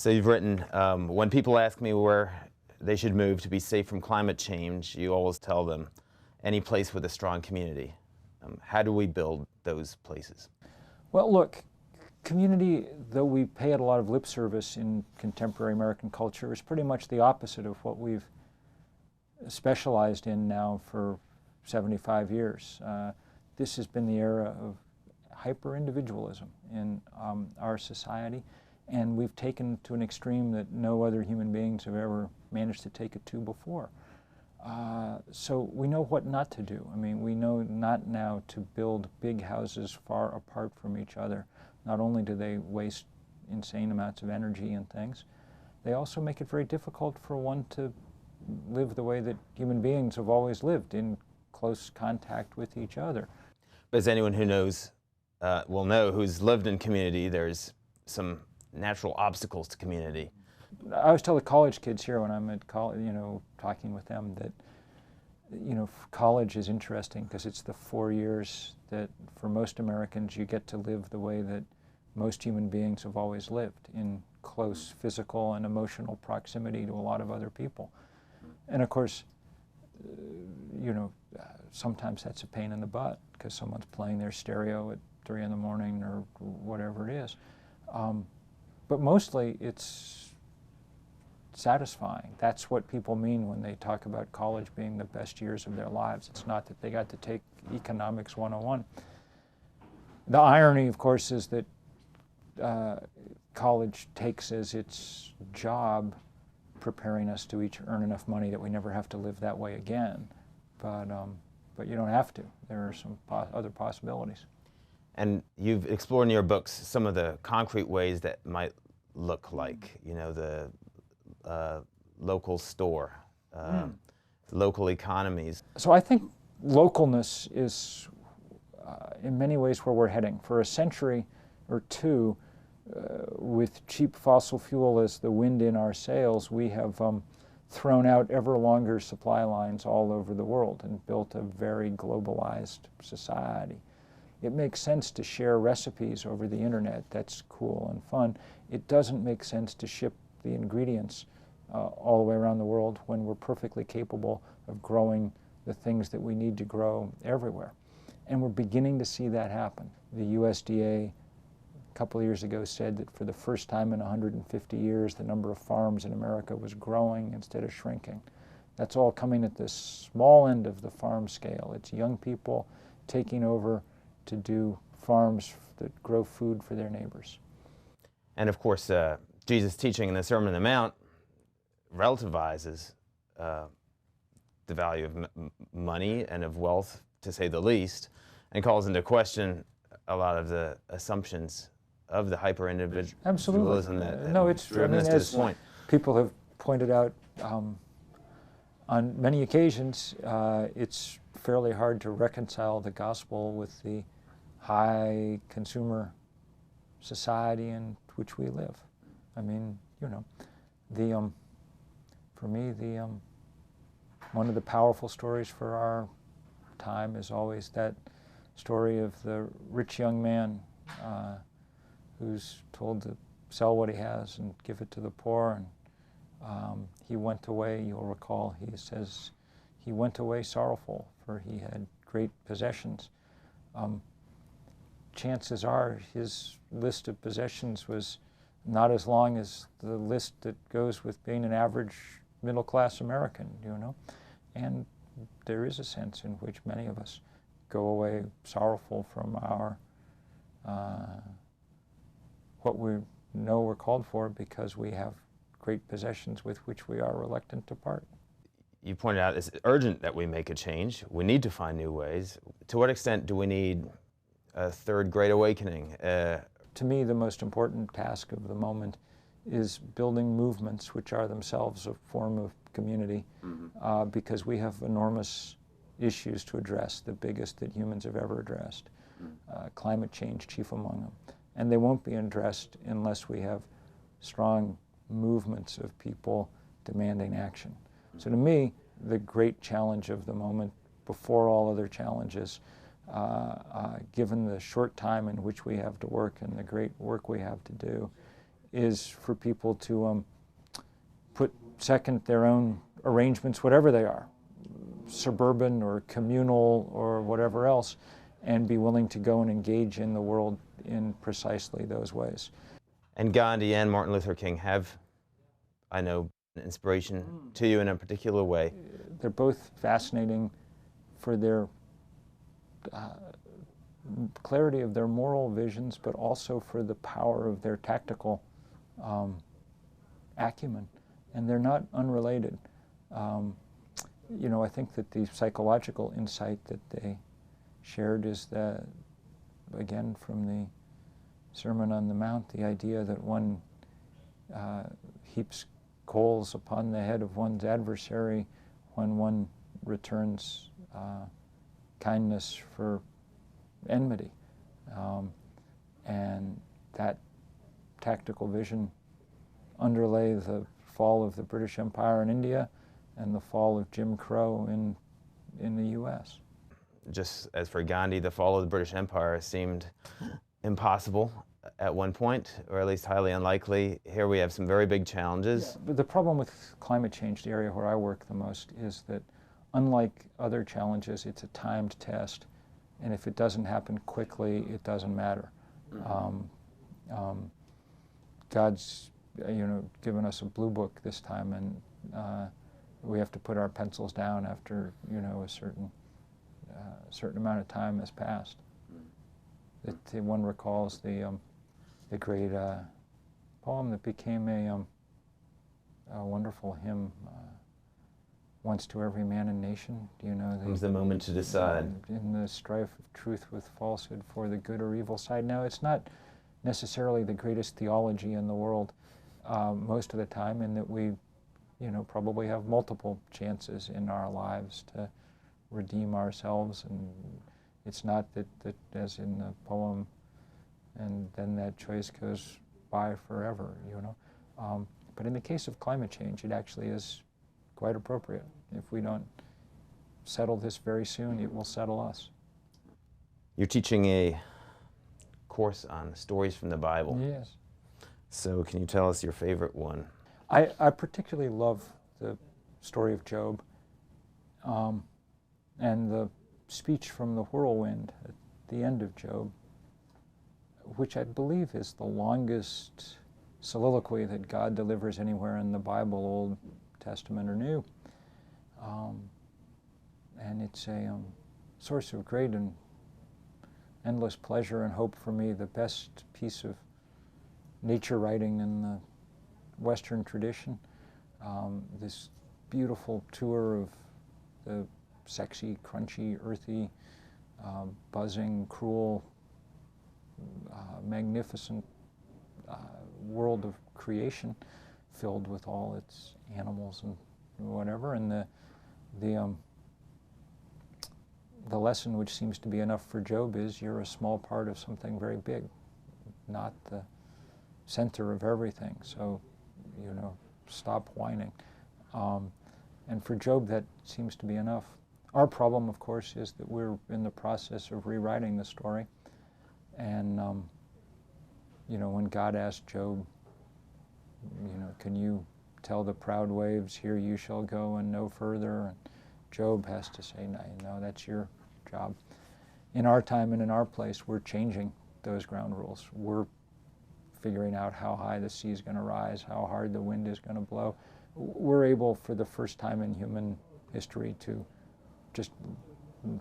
So you've written, when people ask me where they should move to be safe from climate change, you always tell them, any place with a strong community. How do we build those places? Well, look, community, though we pay it a lot of lip service in contemporary American culture, is pretty much the opposite of what we've specialized in now for 75 years. This has been the era of hyper-individualism in our society, and we've taken it to an extreme that no other human beings have ever managed to take it to before. So we know what not to do. I mean, we know not now to build big houses far apart from each other. Not only do they waste insane amounts of energy and things, they also make it very difficult for one to live the way that human beings have always lived, in close contact with each other. As anyone who knows will know, who's lived in community, there's some natural obstacles to community. I always tell the college kids here when I'm at college, talking with them, that, college is interesting because it's the 4 years that for most Americans you get to live the way that most human beings have always lived, in close physical and emotional proximity to a lot of other people. And of course, sometimes that's a pain in the butt because someone's playing their stereo at 3 in the morning or whatever it is. But mostly it's satisfying. That's what people mean when they talk about college being the best years of their lives. It's not that they got to take economics 101. The irony, of course, is that college takes as its job preparing us to each earn enough money that we never have to live that way again. But you don't have to. There are some other possibilities. And you've explored in your books some of the concrete ways that might look like, the local store, local economies. So I think localness is in many ways where we're heading. For a century or two, with cheap fossil fuel as the wind in our sails, we have thrown out ever longer supply lines all over the world and built a very globalized society. It makes sense to share recipes over the internet. That's cool and fun. It doesn't make sense to ship the ingredients all the way around the world when we're perfectly capable of growing the things that we need to grow everywhere. And we're beginning to see that happen. The USDA a couple of years ago said that for the first time in 150 years, the number of farms in America was growing instead of shrinking. That's all coming at the small end of the farm scale. It's young people taking over to do farms that grow food for their neighbors. And of course, Jesus' teaching in the Sermon on the Mount relativizes the value of money and of wealth, to say the least, and calls into question a lot of the assumptions of the hyper-individualism that it's driven us to this point. People have pointed out on many occasions, it's fairly hard to reconcile the gospel with the high consumer society in which we live. I mean, for me, one of the powerful stories for our time is always that story of the rich young man who's told to sell what he has and give it to the poor. And he went away, you'll recall, he says, he went away sorrowful, for he had great possessions. Chances are his list of possessions was not as long as the list that goes with being an average middle-class American, And there is a sense in which many of us go away sorrowful from our what we know we're called for because we have great possessions with which we are reluctant to part. You pointed out it's urgent that we make a change. We need to find new ways. To what extent do we need a third Great Awakening? To me, the most important task of the moment is building movements which are themselves a form of community, because we have enormous issues to address, the biggest that humans have ever addressed, climate change chief among them. And they won't be addressed unless we have strong movements of people demanding action. So to me, the great challenge of the moment, before all other challenges, given the short time in which we have to work and the great work we have to do, is for people to put second their own arrangements, whatever they are, suburban or communal or whatever else, and be willing to go and engage in the world in precisely those ways. And Gandhi and Martin Luther King have, I know, an inspiration to you in a particular way. They're both fascinating for their clarity of their moral visions, but also for the power of their tactical acumen. And they're not unrelated. You know, I think that the psychological insight that they shared is that, again, from the Sermon on the Mount, the idea that one heaps coals upon the head of one's adversary when one returns kindness for enmity. And that tactical vision underlay the fall of the British Empire in India and the fall of Jim Crow in the U.S. Just as for Gandhi, the fall of the British Empire seemed impossible at one point, or at least highly unlikely. Here we have some very big challenges. Yeah, but the problem with climate change, the area where I work the most, is that unlike other challenges, it's a timed test. And if it doesn't happen quickly, it doesn't matter. God's, given us a blue book this time, and we have to put our pencils down after, a certain amount of time has passed. One recalls the great poem that became a wonderful hymn, "Once to every man and nation." Do you know? Comes the moment to decide. In the strife of truth with falsehood for the good or evil side. Now, it's not necessarily the greatest theology in the world most of the time, in that we, probably have multiple chances in our lives to redeem ourselves, and it's not that as in the poem, and then that choice goes by forever, But in the case of climate change, it actually is quite appropriate. If we don't settle this very soon, it will settle us. You're teaching a course on stories from the Bible. Yes. So can you tell us your favorite one? I particularly love the story of Job, and the speech from the whirlwind at the end of Job, which I believe is the longest soliloquy that God delivers anywhere in the Bible, Old Testament or New. And it's a source of great and endless pleasure and hope for me, the best piece of nature writing in the Western tradition. This beautiful tour of the sexy, crunchy, earthy, buzzing, cruel, magnificent world of creation, filled with all its animals and whatever. And the lesson, which seems to be enough for Job, is you're a small part of something very big, not the center of everything. So, stop whining. And for Job, that seems to be enough. Our problem, of course, is that we're in the process of rewriting the story. And, when God asked Job, can you tell the proud waves, here you shall go and no further? And Job has to say, no, that's your job. In our time and in our place, we're changing those ground rules. We're figuring out how high the sea is going to rise, how hard the wind is going to blow. We're able, for the first time in human history, to just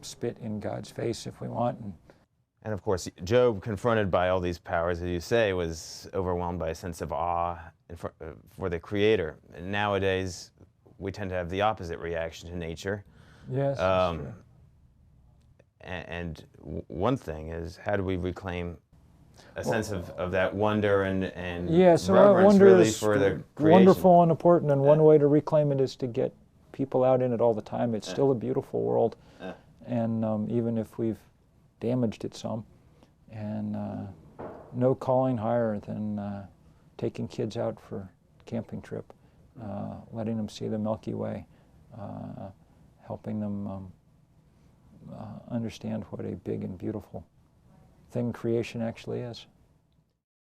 spit in God's face if we want. And of course, Job, confronted by all these powers, as you say, was overwhelmed by a sense of awe for the Creator. And nowadays, we tend to have the opposite reaction to nature. Yes, that's true. And one thing is, how do we reclaim a sense of that wonder and so reverence wonder really is for the creation? Wonderful and important, and one way to reclaim it is to get people out in it all the time. It's still a beautiful world, and even if we've damaged it some, and no calling higher than taking kids out for a camping trip, letting them see the Milky Way, helping them understand what a big and beautiful thing creation actually is.